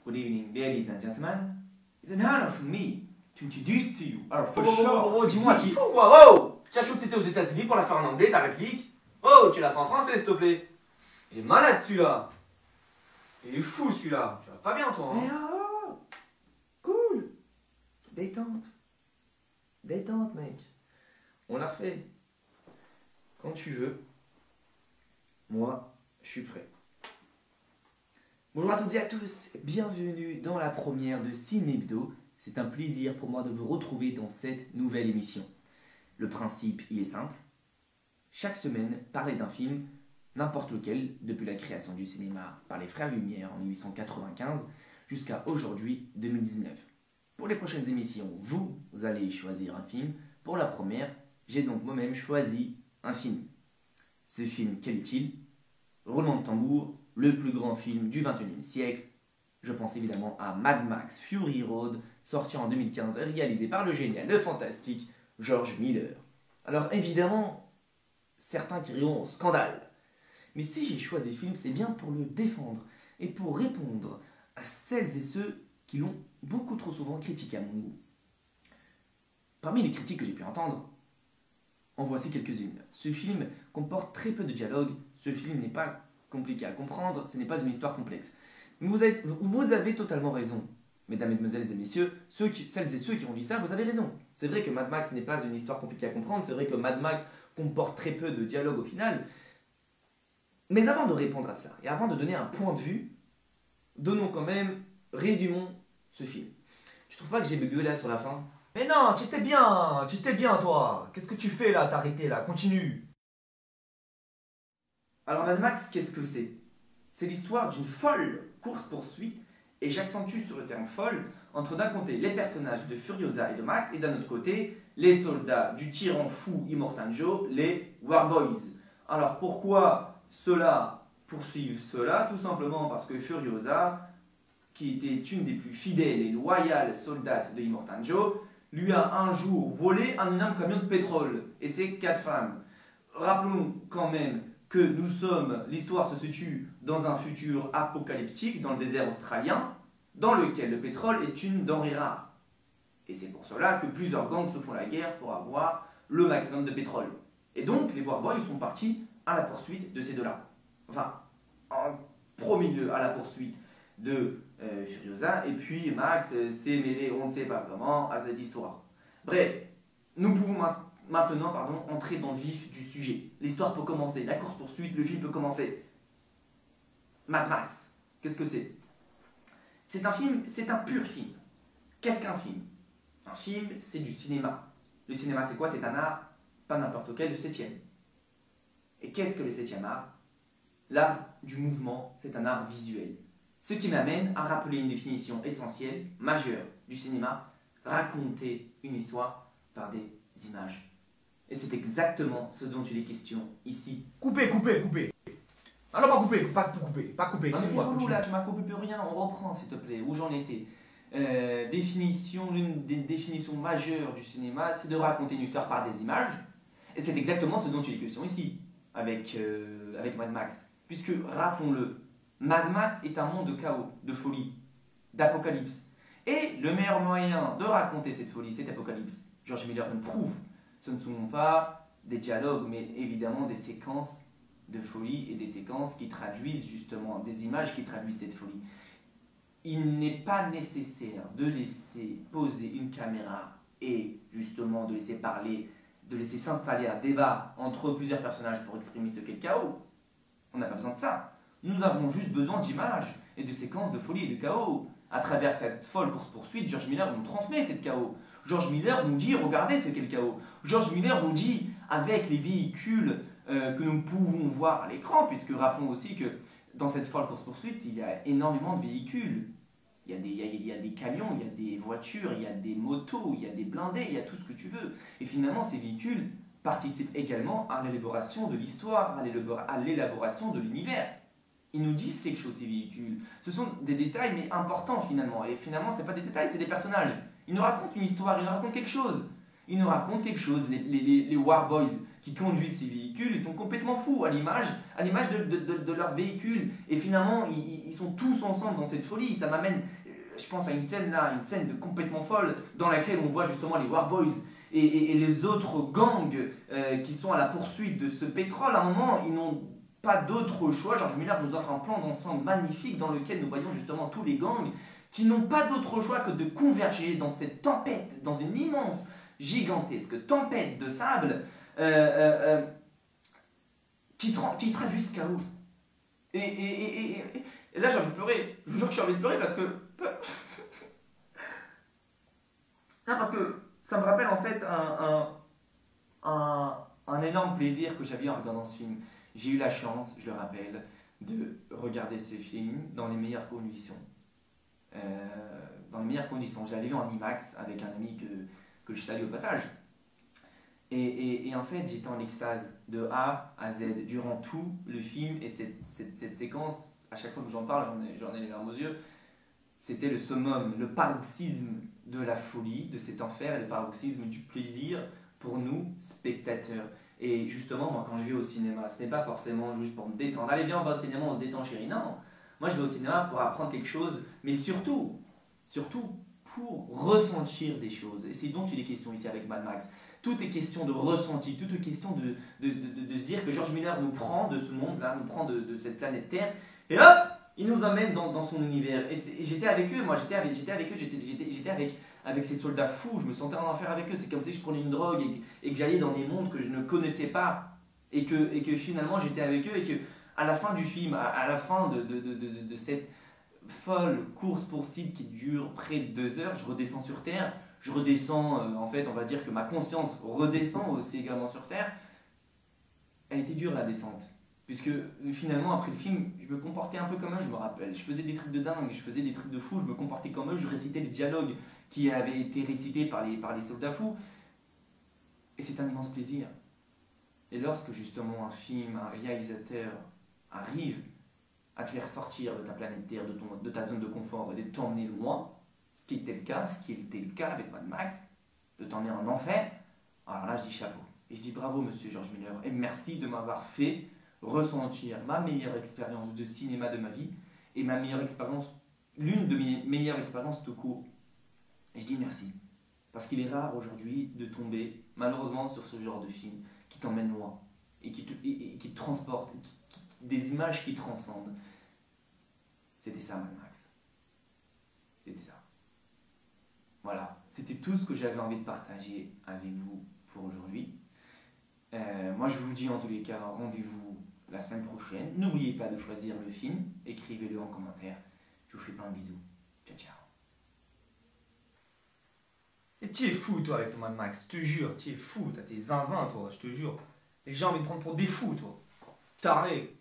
Good evening, ladies and gentlemen. It's an honor for me to introduce to you our first Oh, show. dis-moi, t'es fou quoi? Oh! Tu as cru que t'étais aux États-Unis pour la faire en anglais, ta réplique? Oh, tu l'as fait en français, s'il te plaît. Il est malade celui-là. Il est fou celui-là. Tu vas pas bien toi, Mais hein? oh, cool. Détente. Détente, mec. On l'a fait. Quand tu veux. Moi, je suis prêt. Bonjour à toutes et à tous, bienvenue dans la première de Cinébdo. C'est un plaisir pour moi de vous retrouver dans cette nouvelle émission. Le principe, il est simple. Chaque semaine, parler d'un film, n'importe lequel, depuis la création du cinéma par les Frères Lumière en 1895 jusqu'à aujourd'hui, 2019. Pour les prochaines émissions, vous allez choisir un film. Pour la première, j'ai donc moi-même choisi un film. Ce film, quel est-il? Roulement de tambour, le plus grand film du XXIe siècle. Je pense évidemment à Mad Max Fury Road, sorti en 2015, réalisé par le génial, le fantastique George Miller. Alors évidemment, certains crieront au scandale. Mais si j'ai choisi le film, c'est bien pour le défendre et pour répondre à celles et ceux qui l'ont beaucoup trop souvent critiqué à mon goût. Parmi les critiques que j'ai pu entendre, en voici quelques-unes. Ce film comporte très peu de dialogue, ce film n'est pas compliqué à comprendre, ce n'est pas une histoire complexe. Vous avez totalement raison, mesdames, mesdemoiselles et messieurs, celles et ceux qui ont dit ça, vous avez raison. C'est vrai que Mad Max n'est pas une histoire compliquée à comprendre, c'est vrai que Mad Max comporte très peu de dialogue au final. Mais avant de répondre à cela, et avant de donner un point de vue, résumons ce film. Tu trouves pas que j'ai bugué là sur la fin? Mais non, tu étais bien toi. Qu'est-ce que tu fais là? T'as arrêté là, continue. Alors Mad Max, qu'est-ce que c'est? C'est l'histoire d'une folle course-poursuite, et j'accentue sur le terme folle, entre d'un côté les personnages de Furiosa et de Max, et d'un autre côté les soldats du tyran fou Immortan Joe, les Warboys. Alors pourquoi ceux-là poursuivent ceux-là? Tout simplement parce que Furiosa, qui était une des plus fidèles et loyales soldates de Immortan Joe, lui a un jour volé un énorme camion de pétrole et ses 4 femmes. Rappelons quand même que l'histoire se situe dans un futur apocalyptique, dans le désert australien, dans lequel le pétrole est une denrée rare. Et c'est pour cela que plusieurs gangs se font la guerre pour avoir le maximum de pétrole. Et donc les Warboys sont partis à la poursuite de ces deux-là. Enfin, en premier lieu à la poursuite de Furiosa, et puis Max s'est mêlé, on ne sait pas comment, à cette histoire. Bref, nous pouvons maintenant entrer dans le vif du sujet. L'histoire peut commencer, la course-poursuite, le film peut commencer. Mad Max, qu'est-ce que c'est? C'est un film, c'est un pur film. Qu'est-ce qu'un film? Un film, c'est du cinéma. Le cinéma, c'est quoi? C'est un art, pas n'importe quel, le 7e. Et qu'est-ce que le 7e art? L'art du mouvement, c'est un art visuel. Ce qui m'amène à rappeler une définition essentielle, majeure du cinéma, raconter une histoire par des images. Et c'est exactement ce dont il est question ici. Coupez. Ah non, pas couper, Excuse-moi, là, tu m'as coupé plus rien, on reprend s'il te plaît, où j'en étais. L'une des définitions majeures du cinéma, c'est de raconter une histoire par des images. Et c'est exactement ce dont il est question ici, avec Mad Max. Puisque, rappelons-le, Mad Max est un monde de chaos, de folie, d'apocalypse. Et le meilleur moyen de raconter cette folie, cet apocalypse, George Miller nous prouve, ce ne sont pas des dialogues, mais évidemment des séquences de folie et des séquences qui traduisent justement, des images qui traduisent cette folie. Il n'est pas nécessaire de laisser poser une caméra et justement de laisser parler, de laisser s'installer un débat entre plusieurs personnages pour exprimer ce qu'est le chaos. On n'a pas besoin de ça. Nous avons juste besoin d'images et de séquences de folie et de chaos. À travers cette folle course-poursuite, George Miller nous transmet cette chaos. George Miller nous dit, regardez ce qu'est le chaos. George Miller nous dit, avec les véhicules que nous pouvons voir à l'écran, puisque rappelons aussi que dans cette folle course-poursuite, il y a énormément de véhicules. Il y a des camions, il y a des voitures, il y a des motos, il y a des blindés, il y a tout ce que tu veux. Et finalement, ces véhicules participent également à l'élaboration de l'histoire, à l'élaboration de l'univers. Ils nous disent quelque chose, ces véhicules. Ce sont des détails, mais importants finalement. Et finalement, ce n'est pas des détails, c'est des personnages. Ils nous racontent une histoire, ils nous racontent quelque chose. Ils nous racontent quelque chose, les Warboys, qui conduisent ces véhicules, ils sont complètement fous, à l'image de leur véhicule. Et finalement, ils sont tous ensemble dans cette folie. Ça m'amène, je pense à une scène là, une scène de complètement folle, dans laquelle on voit justement les Warboys et les autres gangs qui sont à la poursuite de ce pétrole. À un moment, ils n'ont pas d'autre choix. George Miller nous offre un plan d'ensemble magnifique dans lequel nous voyons justement tous les gangs qui n'ont pas d'autre choix que de converger dans cette tempête, dans une immense, gigantesque tempête de sable qui traduit ce chaos. Et là, j'ai envie de pleurer. Je vous jure que j'ai envie de pleurer parce que... Non, parce que ça me rappelle en fait un énorme plaisir que j'avais en regardant ce film. J'ai eu la chance, je le rappelle, de regarder ce film dans les meilleures conditions. Je l'avais vu en IMAX avec un ami que je salue au passage. Et en fait, j'étais en extase de A à Z durant tout le film. Et cette séquence, à chaque fois que j'en parle, j'en ai les larmes aux yeux. C'était le summum, le paroxysme de la folie, de cet enfer, et le paroxysme du plaisir pour nous, spectateurs. Et justement, moi, quand je vais au cinéma, ce n'est pas forcément juste pour me détendre. Allez, viens, on va au cinéma, on se détend, chérie. Non, moi, je vais au cinéma pour apprendre quelque chose, mais surtout pour ressentir des choses. Et c'est donc il est question ici avec Mad Max. Tout est question de ressenti, tout est question de se dire que George Miller nous prend de ce monde-là, nous prend de cette planète Terre, et hop, il nous emmène dans son univers. Et j'étais avec eux, moi, j'étais avec ces soldats fous, je me sentais en enfer avec eux. C'est comme si je prenais une drogue et que j'allais dans des mondes que je ne connaissais pas, et que finalement j'étais avec eux, et que à la fin du film, à la fin de cette folle course-poursuite qui dure près de 2 heures, je redescends sur Terre, je redescends, en fait, on va dire que ma conscience redescend aussi également sur Terre. Elle était dure la descente, puisque finalement après le film, je me comportais un peu comme eux, je me rappelle. Je faisais des trucs de dingue, je faisais des trucs de fou, je me comportais comme eux, je récitais le dialogue qui avait été récité par les soldats fous. Et c'est un immense plaisir. Et lorsque justement un film, un réalisateur arrive à te faire sortir de ta planète Terre, de ta zone de confort, et de t'emmener loin, ce qui était le cas avec Mad Max, de t'emmener en enfer, alors là je dis chapeau. Et je dis bravo monsieur George Miller, et merci de m'avoir fait ressentir ma meilleure expérience de cinéma de ma vie, et ma meilleure expérience, l'une de mes meilleures expériences tout court. Et je dis merci, parce qu'il est rare aujourd'hui de tomber malheureusement sur ce genre de film qui t'emmène loin, et qui te transporte, des images qui transcendent. C'était ça Mad Max. C'était ça. Voilà, c'était tout ce que j'avais envie de partager avec vous pour aujourd'hui. Moi je vous dis en tous les cas, rendez-vous la semaine prochaine. N'oubliez pas de choisir le film, écrivez-le en commentaire. Je vous fais plein de bisous. Ciao ciao. Et tu es fou toi avec ton Mad Max, je te jure, tu es fou, t'as tes zinzins toi, je te jure. Les gens ont envie de prendre pour des fous toi. Taré.